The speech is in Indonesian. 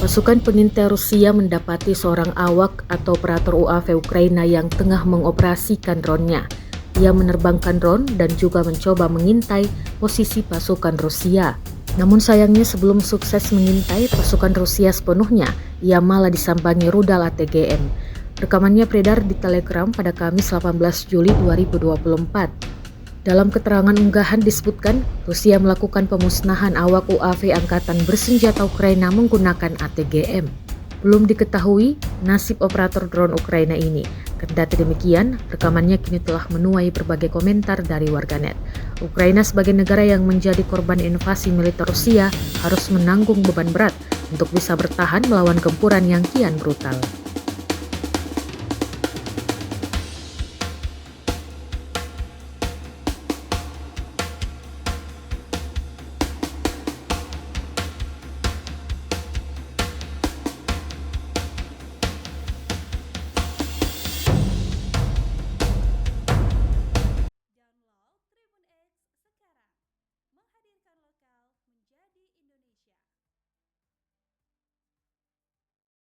Pasukan pengintai Rusia mendapati seorang awak atau operator UAV Ukraina yang tengah mengoperasikan drone-nya. Ia menerbangkan drone dan juga mencoba mengintai posisi pasukan Rusia. Namun sayangnya sebelum sukses mengintai pasukan Rusia sepenuhnya, ia malah disambangi rudal ATGM. Rekamannya beredar di Telegram pada Kamis 18 Juli 2024. Dalam keterangan unggahan disebutkan, Rusia melakukan pemusnahan awak UAV angkatan bersenjata Ukraina menggunakan ATGM. Belum diketahui nasib operator drone Ukraina ini. Kendati demikian, rekamannya kini telah menuai berbagai komentar dari warganet. Ukraina sebagai negara yang menjadi korban invasi militer Rusia harus menanggung beban berat untuk bisa bertahan melawan gempuran yang kian brutal.